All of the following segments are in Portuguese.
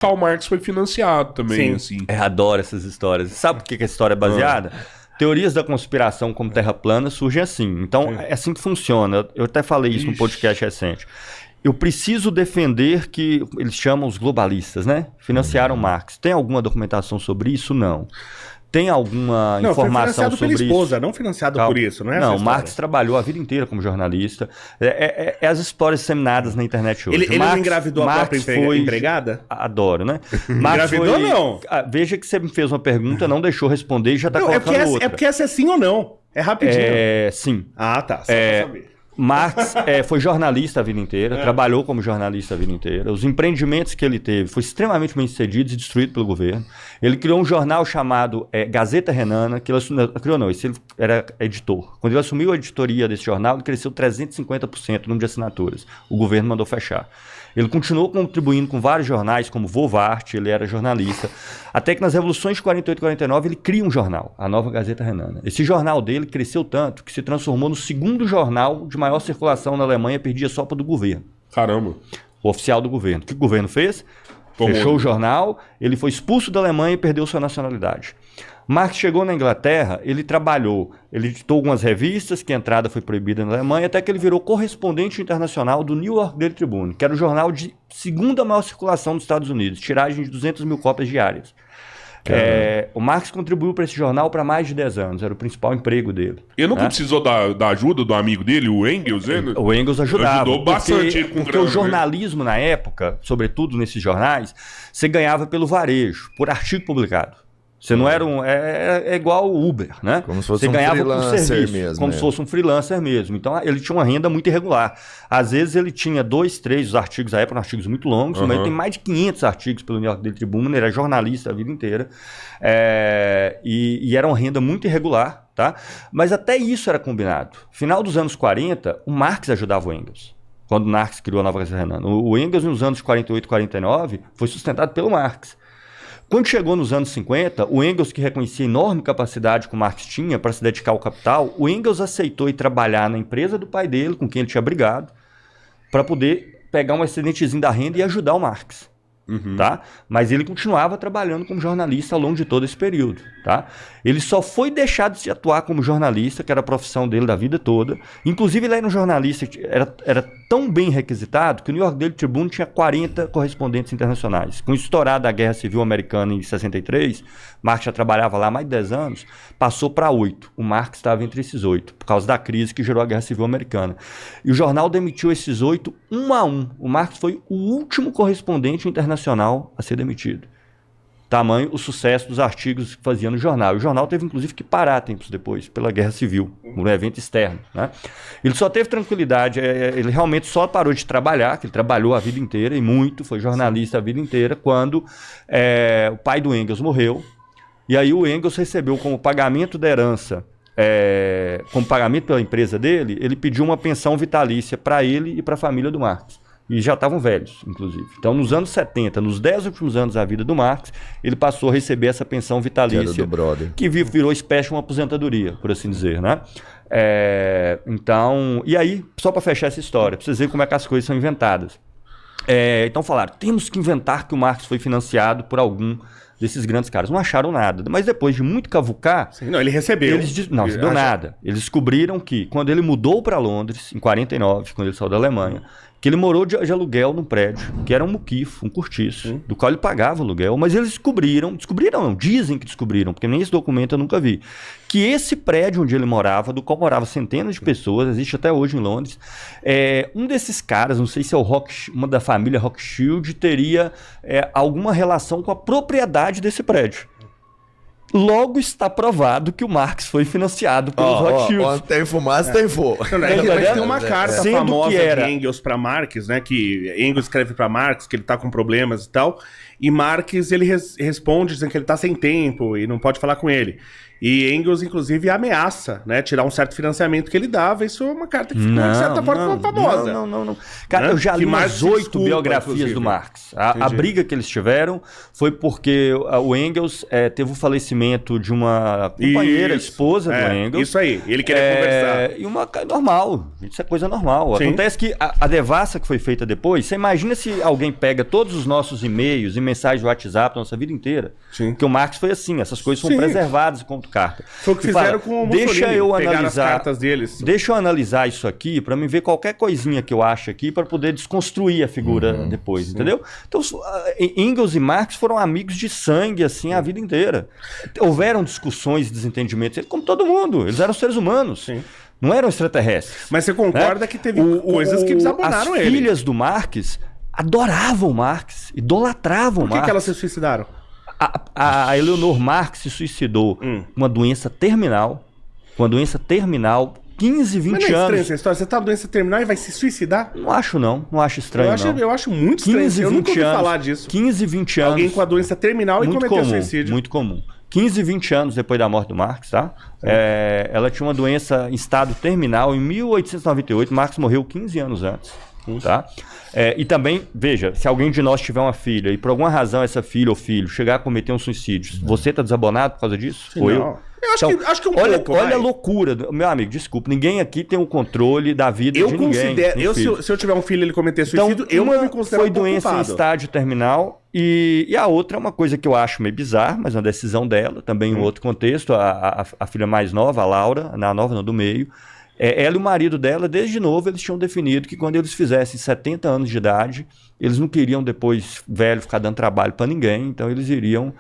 Karl Marx foi financiado também, assim. Adoro essas histórias. Sabe por que a história é baseada? Teorias da conspiração como Terra plana surgem assim. Então, é assim que funciona. Eu até falei isso num podcast recente. Eu preciso defender que eles chamam os globalistas, né? Financiaram Marx. Tem alguma documentação sobre isso? Não. Tem alguma informação sobre isso? Não, foi financiado pela esposa, não financiado por isso, não é? Não, Marx trabalhou a vida inteira como jornalista. É as histórias disseminadas na internet hoje. Ele não engravidou a própria empregada? Adoro, né? Engravidou não? Veja que você me fez uma pergunta, não deixou responder e já está colocando outra. É porque essa é sim ou não? É rapidinho. Sim. Ah, tá. Só pra saber. Marx foi jornalista a vida inteira, trabalhou como jornalista a vida inteira. Os empreendimentos que ele teve foram extremamente bem sucedidos e destruídos pelo governo. Ele criou um jornal chamado Gazeta Renana, que ele era editor. Quando ele assumiu a editoria desse jornal, ele cresceu 350% no número de assinaturas. O governo mandou fechar. Ele continuou contribuindo com vários jornais, como Volvart, ele era jornalista. Até que nas revoluções de 48 e 49 ele cria um jornal, a Nova Gazeta Renana. Esse jornal dele cresceu tanto que se transformou no segundo jornal de maior circulação na Alemanha, perdia só para o do governo. Caramba. O oficial do governo. O que o governo fez? Fechou o jornal, ele foi expulso da Alemanha e perdeu sua nacionalidade. Marx chegou na Inglaterra, ele trabalhou, ele editou algumas revistas, que a entrada foi proibida na Alemanha, até que ele virou correspondente internacional do New York Daily Tribune, que era o jornal de segunda maior circulação dos Estados Unidos, tiragem de 200 mil cópias diárias. O Marx contribuiu para esse jornal para mais de 10 anos, era o principal emprego dele. Ele nunca precisou da ajuda do amigo dele, o Engels? O Engels ajudava. Ajudou bastante ele com porque o jornalismo na época, sobretudo nesses jornais, você ganhava pelo varejo, por artigo publicado. Você não era é igual o Uber, né? Como se fosse você ganhava por serviço, mesmo. Como se fosse um freelancer mesmo. Então ele tinha uma renda muito irregular. Às vezes ele tinha 2, 3, os artigos, à época eram artigos muito longos, mas ele tem mais de 500 artigos pelo New York Daily Tribune, ele era jornalista a vida inteira. E era uma renda muito irregular, tá? Mas até isso era combinado. Final dos anos 40, o Marx ajudava o Engels. Quando o Marx criou a Nova Gazeta Renana. O Engels, nos anos 48 e 49, foi sustentado pelo Marx. Quando chegou nos anos 50, o Engels, que reconhecia a enorme capacidade que o Marx tinha para se dedicar ao capital, o Engels aceitou ir trabalhar na empresa do pai dele, com quem ele tinha brigado, para poder pegar um excedentezinho da renda e ajudar o Marx. Tá? Mas ele continuava trabalhando como jornalista ao longo de todo esse período. Tá? Ele só foi deixado de atuar como jornalista, que era a profissão dele da vida toda. Inclusive, ele era um jornalista que era tão bem requisitado que o New York Daily Tribune tinha 40 correspondentes internacionais. Com o estourar da Guerra Civil Americana em 63, Marx já trabalhava lá há mais de 10 anos, passou para 8. O Marx estava entre esses 8, por causa da crise que gerou a Guerra Civil Americana. E o jornal demitiu esses 8 um a um. O Marx foi o último correspondente internacional a ser demitido. Tamanho o sucesso dos artigos que fazia no jornal. O jornal teve, inclusive, que parar tempos depois, pela Guerra Civil, um evento externo. Né? Ele só teve tranquilidade, ele realmente só parou de trabalhar, que ele trabalhou a vida inteira, e muito, foi jornalista a vida inteira, quando o pai do Engels morreu, e aí o Engels recebeu como pagamento da herança, como pagamento pela empresa dele, ele pediu uma pensão vitalícia para ele e para a família do Marx. E já estavam velhos, inclusive. Então, nos anos 70, nos 10 últimos anos da vida do Marx, ele passou a receber essa pensão vitalícia, que virou espécie de uma aposentadoria, por assim dizer, né? Então, e aí, só para fechar essa história, para vocês verem como é que as coisas são inventadas. Então falaram, temos que inventar que o Marx foi financiado por algum desses grandes caras. Não acharam nada. Mas depois de muito cavucar... Sim, não, ele recebeu. Não recebeu nada. Eles descobriram que, quando ele mudou para Londres, em 49, quando ele saiu da Alemanha, que ele morou de aluguel num prédio, que era um muquifo, um cortiço, do qual ele pagava aluguel, mas eles descobriram não, dizem que descobriram, porque nem esse documento eu nunca vi, que esse prédio onde ele morava, do qual moravam centenas de pessoas, existe até hoje em Londres, um desses caras, não sei se é uma da família Rothschild, teria alguma relação com a propriedade desse prédio. Logo está provado que o Marx foi financiado pelos Rothschilds. Onde tem fumaça, tem fogo. Tem uma carta famosa de Engels para Marx, né? Que Engels escreve para Marx que ele está com problemas e tal. E Marx ele responde dizendo que ele está sem tempo e não pode falar com ele. E Engels, inclusive, ameaça, né? Tirar um certo financiamento que ele dava. Isso é uma carta que ficou, de certa forma, famosa. Não. Cara, eu já li umas 8 biografias do Marx. A briga que eles tiveram foi porque o Engels teve o falecimento de uma companheira, esposa do Engels. Isso aí, ele queria conversar. E normal, isso é coisa normal. Sim. Acontece que a devassa que foi feita depois, você imagina se alguém pega todos os nossos e-mails e mensagens do WhatsApp da nossa vida inteira. Sim. Porque o Marx foi assim, essas coisas são preservadas como carta. Foi o que fizeram com o Mussolini, deixa eu analisar as cartas deles. Deixa eu analisar isso aqui para me ver qualquer coisinha que eu acho aqui para poder desconstruir a figura depois, entendeu? Então, Engels e Marx foram amigos de sangue assim a vida inteira. Houveram discussões e desentendimentos, como todo mundo, eles eram seres humanos. Sim. Não eram extraterrestres. Mas você concorda que teve coisas que desabonaram ele? As filhas do Marx adoravam Marx, idolatravam Marx. Por que elas se suicidaram? A Eleanor Marx se suicidou com uma doença terminal. 15, 20 Mas não é anos. Essa história. Você tá com doença terminal e vai se suicidar? Não acho estranho. Eu acho muito estranho. 15, eu nunca ouvi anos, falar disso. 15, 20 anos. Alguém com a doença terminal e cometeu suicídio. Muito comum. 15, 20 anos depois da morte do Marx, tá? Ela tinha uma doença em estado terminal em 1898. Marx morreu 15 anos antes. Tá? E também, veja, se alguém de nós tiver uma filha e por alguma razão essa filha ou filho chegar a cometer um suicídio, você tá desabonado por causa disso? Sim, ou eu? Eu acho que um pouco. Olha a loucura. Meu amigo, desculpa, ninguém aqui tem o controle da vida de ninguém. Se eu tiver um filho e ele cometer suicídio, eu não me considero foi doença em estágio terminal e a outra é uma coisa que eu acho meio bizarra, mas uma decisão dela, também em outro contexto, a filha mais nova, a Laura, a nova não, do meio, ela e o marido dela, desde novo, eles tinham definido que quando eles fizessem 70 anos de idade, eles não queriam depois, velho, ficar dando trabalho para ninguém, então eles iriam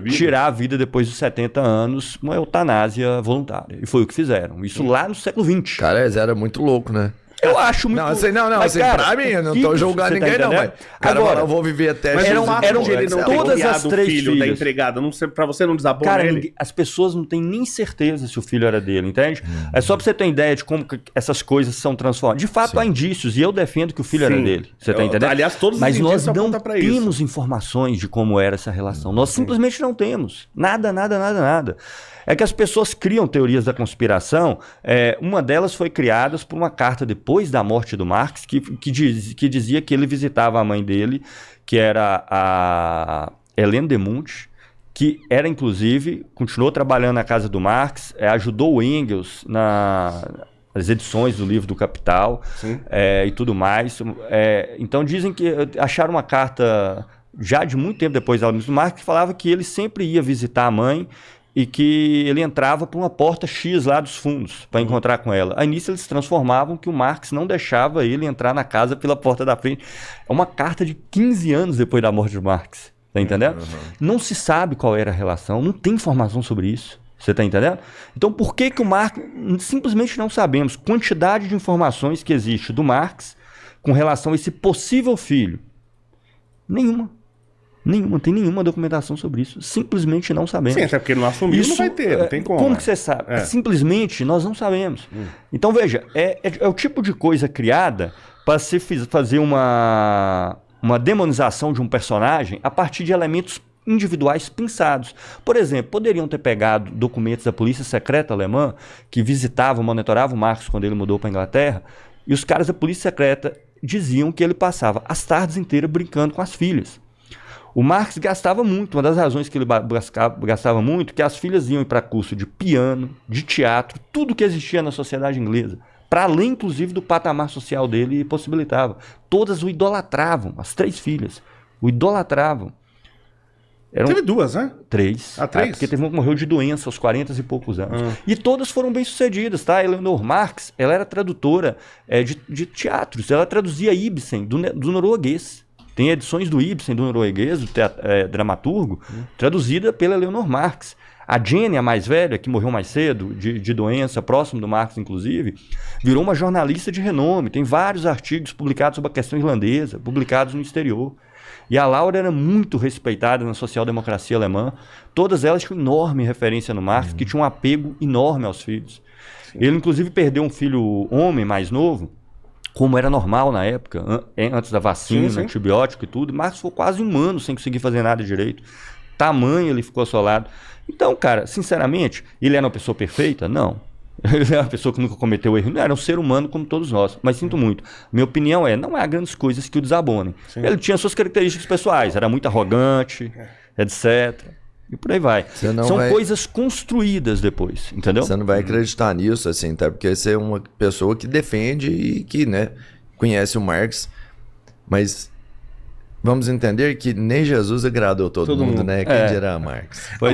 tirar a vida depois dos 70 anos, uma eutanásia voluntária. E foi o que fizeram. Isso lá no século XX. Cara, eles eram muito louco, né? Eu acho muito... Mas, cara, pra mim, eu não tô julgando ninguém, não, mas... Cara, agora, eu vou viver até... Mas eram ele não todas as 3 filhas da empregada, pra você não desabona cara, ele? As pessoas não têm nem certeza se o filho era dele, entende? É só pra você ter ideia de como essas coisas são transformadas. De fato, há indícios, e eu defendo que o filho era dele. Você tá entendendo? Aliás, todos mas os nós não pra temos informações de como era essa relação. Nós simplesmente não temos. Nada. É que as pessoas criam teorias da conspiração. Uma delas foi criada por uma carta depois da morte do Marx, que dizia que ele visitava a mãe dele, que era a Helene de Munt, que era, inclusive, continuou trabalhando na casa do Marx, ajudou o Engels nas edições do livro do Capital e tudo mais. Então dizem que acharam uma carta já de muito tempo depois da morte do Marx, que falava que ele sempre ia visitar a mãe e que ele entrava por uma porta X lá dos fundos para encontrar com ela. Aí nisso eles se transformavam que o Marx não deixava ele entrar na casa pela porta da frente. É uma carta de 15 anos depois da morte do Marx. Tá entendendo? Não se sabe qual era a relação, não tem informação sobre isso. Você tá entendendo? Então por que o Marx... Simplesmente não sabemos. Quantidade de informações que existe do Marx com relação a esse possível filho. Nenhuma. Não tem nenhuma documentação sobre isso. Simplesmente não sabemos. Sim, até porque não assumiu, isso, não vai ter, não tem como. Como que você sabe? Simplesmente nós não sabemos. Então, veja, é o tipo de coisa criada para se fazer uma demonização de um personagem a partir de elementos individuais pensados. Por exemplo, poderiam ter pegado documentos da polícia secreta alemã que visitavam, monitoravam Marx quando ele mudou para a Inglaterra, e os caras da polícia secreta diziam que ele passava as tardes inteiras brincando com as filhas. O Marx gastava muito, uma das razões que ele gastava muito, que as filhas iam para curso de piano, de teatro, tudo que existia na sociedade inglesa, para além, inclusive, do patamar social dele, e possibilitava. Todas o idolatravam, as 3 filhas, o idolatravam. Teve 2, né? 3. 3? Porque teve uma que morreu de doença aos 40 e poucos anos. E todas foram bem-sucedidas, tá? Eleanor Marx, ela era tradutora de teatros, ela traduzia Ibsen, do norueguês. Tem edições do Ibsen, do norueguês, do dramaturgo, traduzida pela Eleanor Marx. A Jenny, a mais velha, que morreu mais cedo, de doença, próximo do Marx, inclusive, virou uma jornalista de renome. Tem vários artigos publicados sobre a questão irlandesa, publicados no exterior. E a Laura era muito respeitada na social-democracia alemã. Todas elas tinham enorme referência no Marx, que tinha um apego enorme aos filhos. Ele, inclusive, perdeu um filho homem mais novo, como era normal na época, antes da vacina, antibiótico e tudo. Marx ficou quase 1 ano sem conseguir fazer nada direito. tamanho ele ficou assolado. Então, cara, sinceramente, ele era uma pessoa perfeita? Não. Ele era uma pessoa que nunca cometeu erro. Não, era um ser humano como todos nós. Mas sinto muito. Minha opinião não há grandes coisas que o desabonem. Sim. Ele tinha suas características pessoais. Era muito arrogante, etc. E por aí vai. São coisas construídas depois, entendeu? Você não vai acreditar nisso, assim, tá? Porque você é uma pessoa que defende e que, né, conhece o Marx. Mas vamos entender que nem Jesus agradou todo mundo, né? Quem dirá Marx. Não, mas